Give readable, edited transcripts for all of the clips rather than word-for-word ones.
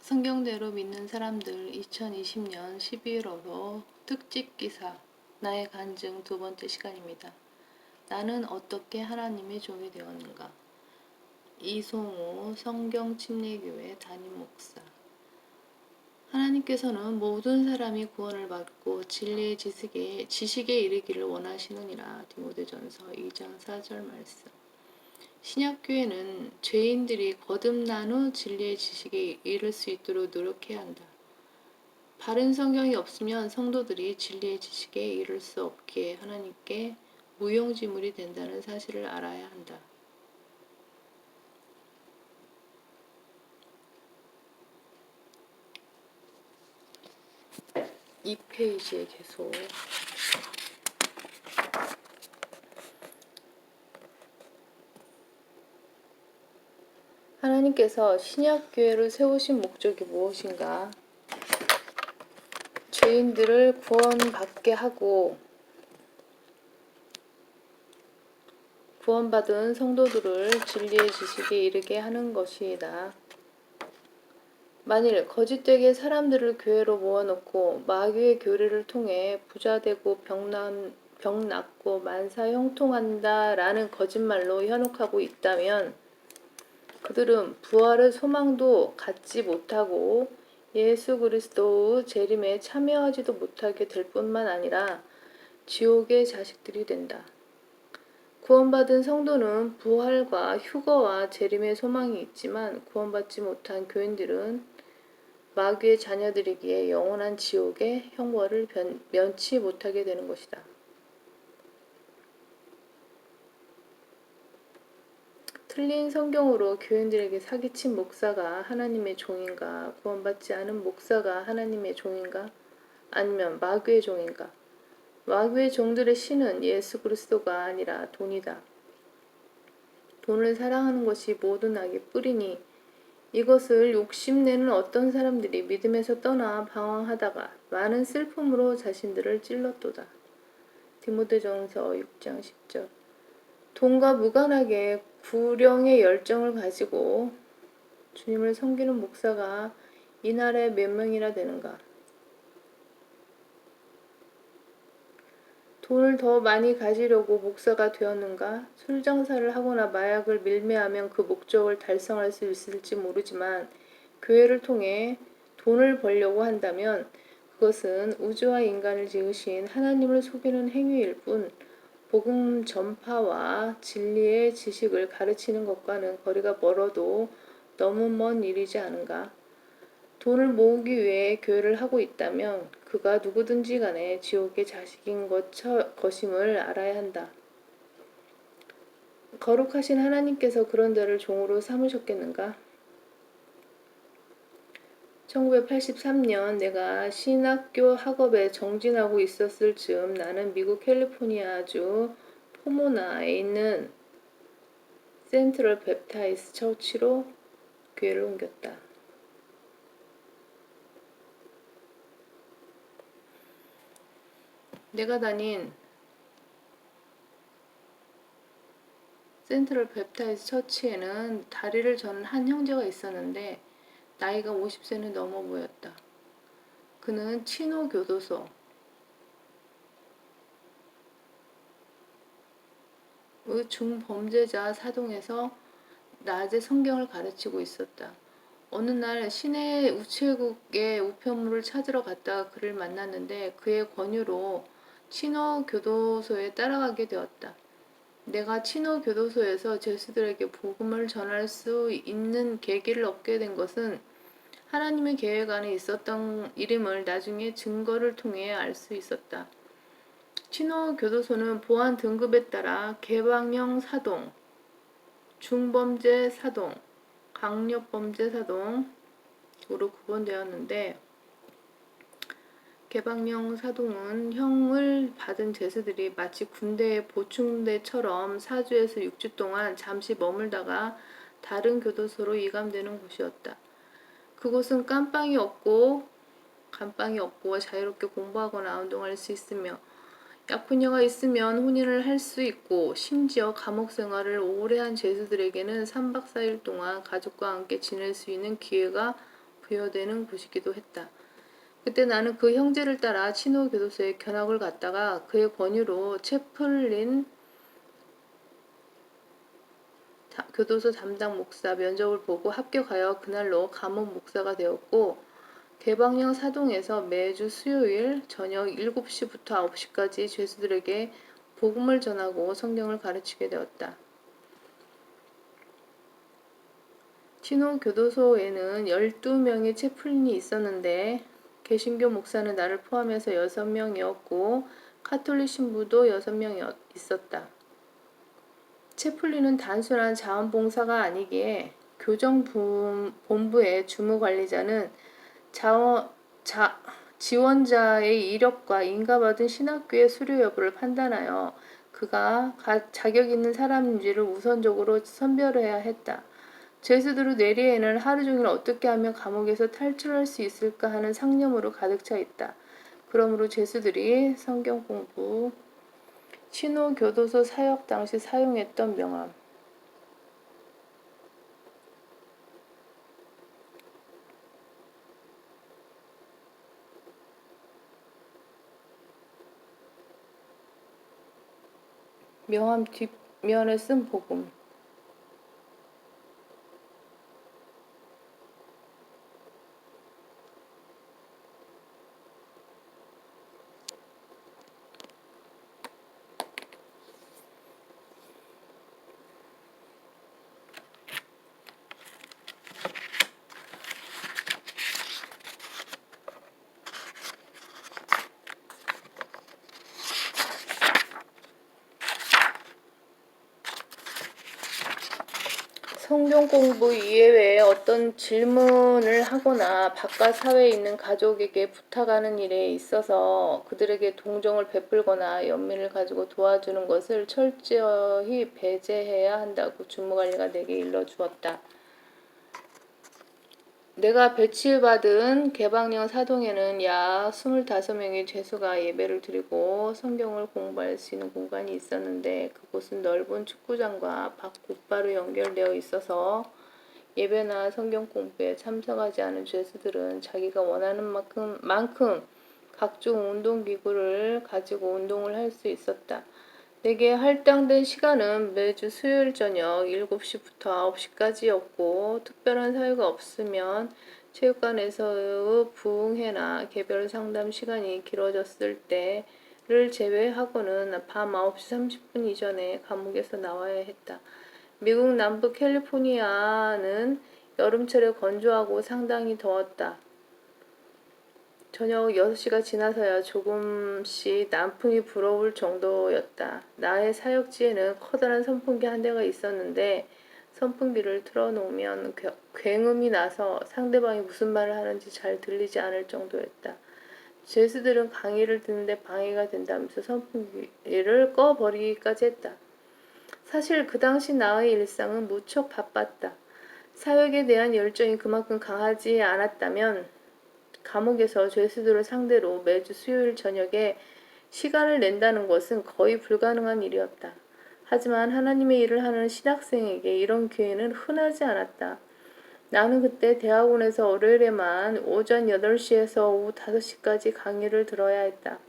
성경대로 믿는 사람들 2020년 12월호 특집 기사 나의 간증 두 번째 시간입니다. 나는 어떻게 하나님의 종이 되었는가? 이송우 성경침례교회 담임 목사. 하나님께서는 모든 사람이 구원을 받고 진리의 지식에 이르기를 원하시느니라. 디모데전서 2장 4절 말씀. 신약교회는 죄인들이 거듭난 후 진리의 지식에 이를 수 있도록 노력해야 한다. 바른 성경이 없으면 성도들이 진리의 지식에 이를 수 없기에 하나님께 무용지물이 된다는 사실을 알아야 한다. 이 페이지에 계속 하나님께서 신약교회를 세우신 목적이 무엇인가? 죄인들을 구원받게 하고 구원받은 성도들을 진리의 지식에 이르게 하는 것이다. 만일 거짓되게 사람들을 교회로 모아놓고 마귀의 교리를 통해 부자되고 병 낫고 만사 형통한다라는 거짓말로 현혹하고 있다면 그들은 부활의 소망도 갖지 못하고 예수 그리스도의 재림에 참여하지도 못하게 될 뿐만 아니라 지옥의 자식들이 된다. 구원받은 성도는 부활과 휴거와 재림의 소망이 있지만 구원받지 못한 교인들은 마귀의 자녀들이기에 영원한 지옥의 형벌을 면치 못하게 되는 것이다. 틀린 성경으로 교인들에게 사기친 목사가 하나님의 종인가? 구원받지 않은 목사가 하나님의 종인가? 아니면 마귀의 종인가? 마귀의 종들의 신은 예수 그리스도가 아니라 돈이다. 돈을 사랑하는 것이 모든 악의 뿌리니 이것을 욕심내는 어떤 사람들이 믿음에서 떠나 방황하다가 많은 슬픔으로 자신들을 찔렀도다. 디모데전서 6장 10절. 돈과 무관하게 구령의 열정을 가지고 주님을 섬기는 목사가 이날에 몇 명이나 되는가? 돈을 더 많이 가지려고 목사가 되었는가? 술 장사를 하거나 마약을 밀매하면 그 목적을 달성할 수 있을지 모르지만 교회를 통해 돈을 벌려고 한다면 그것은 우주와 인간을 지으신 하나님을 속이는 행위일 뿐 복음 전파와 진리의 지식을 가르치는 것과는 거리가 멀어도 너무 먼 일이지 않은가? 돈을 모으기 위해 교회를 하고 있다면 그가 누구든지 간에 지옥의 자식인 것임을 알아야 한다. 거룩하신 하나님께서 그런 자를 종으로 삼으셨겠는가? 1983년 내가 신학교 학업에 정진하고 있었을 즈음 나는 미국 캘리포니아주 포모나에 있는 센트럴 베프타이스트 처치로 교회를 옮겼다. 내가 다닌 센트럴 베프타이스트 처치에는 다리를 저는 한 형제가 있었는데 나이가 50세는 넘어 보였다. 그는 친호 교도소 중범죄자 사동에서 낮에 성경을 가르치고 있었다. 어느 날 시내 우체국에 우편물을 찾으러 갔다가 그를 만났는데 그의 권유로 친호 교도소에 따라가게 되었다. 내가 친호 교도소에서 죄수들에게 복음을 전할 수 있는 계기를 얻게 된 것은 하나님의 계획 안에 있었던 일임을 나중에 증거를 통해 알 수 있었다. 친호 교도소는 보안 등급에 따라 개방형 사동, 중범죄 사동, 강력범죄 사동으로 구분되었는데 개방형 사동은 형을 받은 죄수들이 마치 군대의 보충대처럼 4주에서 6주 동안 잠시 머물다가 다른 교도소로 이감되는 곳이었다. 그곳은 감방이 없고 자유롭게 공부하거나 운동할 수 있으며 약혼녀가 있으면 혼인을 할 수 있고 심지어 감옥 생활을 오래 한 죄수들에게는 3박 4일 동안 가족과 함께 지낼 수 있는 기회가 부여되는 곳이기도 했다. 그때 나는 그 형제를 따라 치노 교도소에 견학을 갔다가 그의 권유로 채플린 교도소 담당 목사 면접을 보고 합격하여 그날로 감옥 목사가 되었고, 개방령 사동에서 매주 수요일 저녁 7시부터 9시까지 죄수들에게 복음을 전하고 성경을 가르치게 되었다. 치노 교도소에는 12명의 채플린이 있었는데 개신교 목사는 나를 포함해서 6명이었고 카톨릭 신부도 6명 있었다. 채플린은 단순한 자원봉사가 아니기에 교정본부의 주무관리자는 지원자의 이력과 인가받은 신학교의 수료 여부를 판단하여 그가 자격 있는 사람인지를 우선적으로 선별해야 했다. 죄수들의 뇌리에는 하루 종일 어떻게 하면 감옥에서 탈출할 수 있을까 하는 상념으로 가득 차 있다. 그러므로 죄수들이 성경 공부, 치노 교도소 사역 당시 사용했던 명함. 명함 뒷면에 쓴 복음. 성경 공부 이외에 어떤 질문을 하거나 바깥 사회에 있는 가족에게 부탁하는 일에 있어서 그들에게 동정을 베풀거나 연민을 가지고 도와주는 것을 철저히 배제해야 한다고 주무관리가 내게 일러주었다. 내가 배치받은 개방령 사동에는 약 25명의 죄수가 예배를 드리고 성경을 공부할 수 있는 공간이 있었는데 그곳은 넓은 축구장과 밭 곧바로 연결되어 있어서 예배나 성경 공부에 참석하지 않은 죄수들은 자기가 원하는 만큼 각종 운동기구를 가지고 운동을 할 수 있었다. 내게 할당된 시간은 매주 수요일 저녁 7시부터 9시까지였고 특별한 사유가 없으면 체육관에서의 부흥회나 개별 상담 시간이 길어졌을 때를 제외하고는 밤 9시 30분 이전에 감옥에서 나와야 했다. 미국 남부 캘리포니아는 여름철에 건조하고 상당히 더웠다. 저녁 6시가 지나서야 조금씩 남풍이 불어올 정도였다. 나의 사역지에는 커다란 선풍기 한 대가 있었는데 선풍기를 틀어놓으면 굉음이 나서 상대방이 무슨 말을 하는지 잘 들리지 않을 정도였다. 죄수들은 강의를 듣는데 방해가 된다면서 선풍기를 꺼버리기까지 했다. 사실 그 당시 나의 일상은 무척 바빴다. 사역에 대한 열정이 그만큼 강하지 않았다면 감옥에서 죄수들을 상대로 매주 수요일 저녁에 시간을 낸다는 것은 거의 불가능한 일이었다. 하지만 하나님의 일을 하는 신학생에게 이런 기회는 흔하지 않았다. 나는 그때 대학원에서 월요일에만 오전 8시에서 오후 5시까지 강의를 들어야 했다.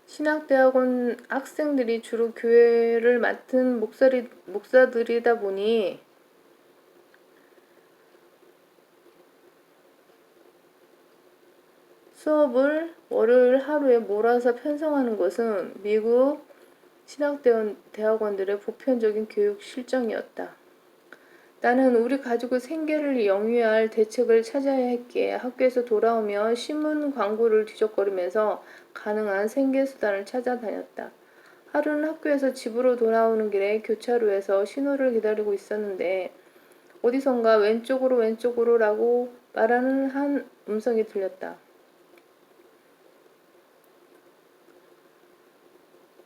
신학대학원 학생들이 주로 교회를 맡은 목사들이다 보니 수업을 월요일 하루에 몰아서 편성하는 것은 미국 신학대학원들의 보편적인 교육 실정이었다. 나는 우리 가족의 생계를 영위할 대책을 찾아야 했기에 학교에서 돌아오며 신문 광고를 뒤적거리면서 가능한 생계수단을 찾아다녔다. 하루는 학교에서 집으로 돌아오는 길에 교차로에서 신호를 기다리고 있었는데 어디선가 왼쪽으로 라고 말하는 한 음성이 들렸다.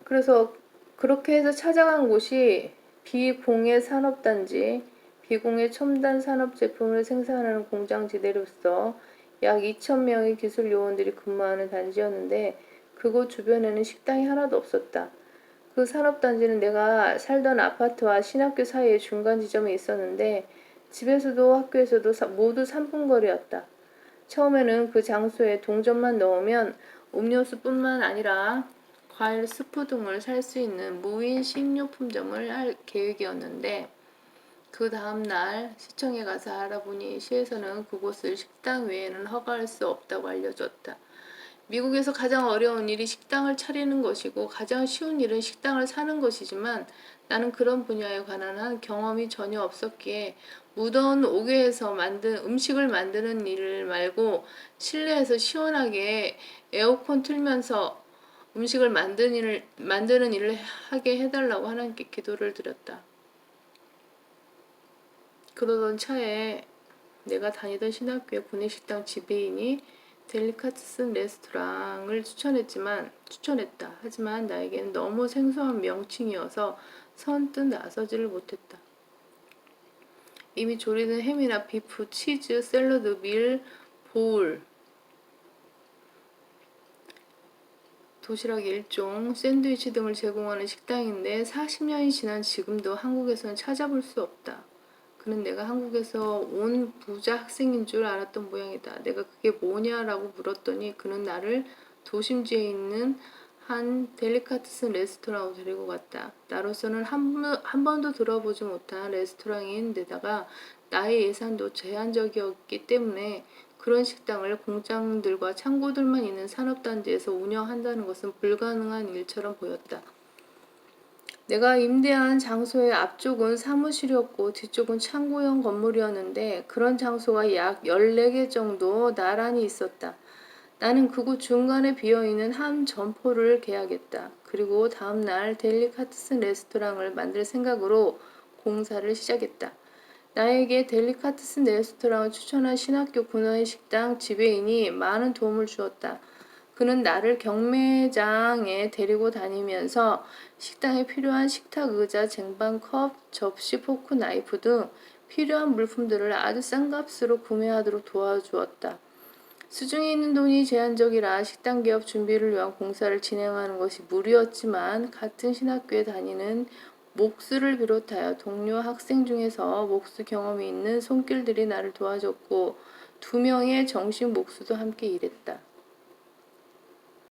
그래서 그렇게 해서 찾아간 곳이 비공해 산업단지, 비공해 첨단 산업 제품을 생산하는 공장지대로서 약 2,000명의 기술 요원들이 근무하는 단지였는데 그곳 주변에는 식당이 하나도 없었다. 그 산업단지는 내가 살던 아파트와 신학교 사이의 중간 지점에 있었는데 집에서도 학교에서도 모두 3분 거리였다. 처음에는 그 장소에 동전만 넣으면 음료수뿐만 아니라 과일, 스프 등을 살 수 있는 무인 식료품점을 할 계획이었는데 그 다음 날 시청에 가서 알아보니 시에서는 그곳을 식당 외에는 허가할 수 없다고 알려줬다. 미국에서 가장 어려운 일이 식당을 차리는 것이고 가장 쉬운 일은 식당을 사는 것이지만 나는 그런 분야에 관한 한 경험이 전혀 없었기에 무더운 옥외에서 음식을 만드는 일 말고 실내에서 시원하게 에어컨 틀면서 음식을 만드는 일을 하게 해달라고 하나님께 기도를 드렸다. 그러던 차에 내가 다니던 신학교의 구내식당 지배인이 델리카테슨 레스토랑을 추천했다. 하지만 나에게는 너무 생소한 명칭이어서 선뜻 나서지를 못했다. 이미 조리된 햄이나 비프, 치즈, 샐러드, 밀, 보울, 도시락 1종, 샌드위치 등을 제공하는 식당인데 40년이 지난 지금도 한국에서는 찾아볼 수 없다. 그는 내가 한국에서 온 부자 학생인 줄 알았던 모양이다. 내가 그게 뭐냐라고 물었더니 그는 나를 도심지에 있는 한 델리카테슨 레스토랑으로 데리고 갔다. 나로서는 한 번도 들어보지 못한 레스토랑인 데다가 나의 예산도 제한적이었기 때문에 그런 식당을 공장들과 창고들만 있는 산업단지에서 운영한다는 것은 불가능한 일처럼 보였다. 내가 임대한 장소의 앞쪽은 사무실이었고 뒤쪽은 창고형 건물이었는데 그런 장소가 약 14개 정도 나란히 있었다. 나는 그곳 중간에 비어있는 한 점포를 계약했다. 그리고 다음날 델리카테슨 레스토랑을 만들 생각으로 공사를 시작했다. 나에게 델리카테슨 레스토랑을 추천한 신학교 구내식당 지배인이 많은 도움을 주었다. 그는 나를 경매장에 데리고 다니면서 식당에 필요한 식탁 의자, 쟁반, 컵, 접시, 포크, 나이프 등 필요한 물품들을 아주 싼 값으로 구매하도록 도와주었다. 수중에 있는 돈이 제한적이라 식당 개업 준비를 위한 공사를 진행하는 것이 무리였지만 같은 신학교에 다니는 목수를 비롯하여 동료 학생 중에서 목수 경험이 있는 손길들이 나를 도와줬고 2명의 정식 목수도 함께 일했다.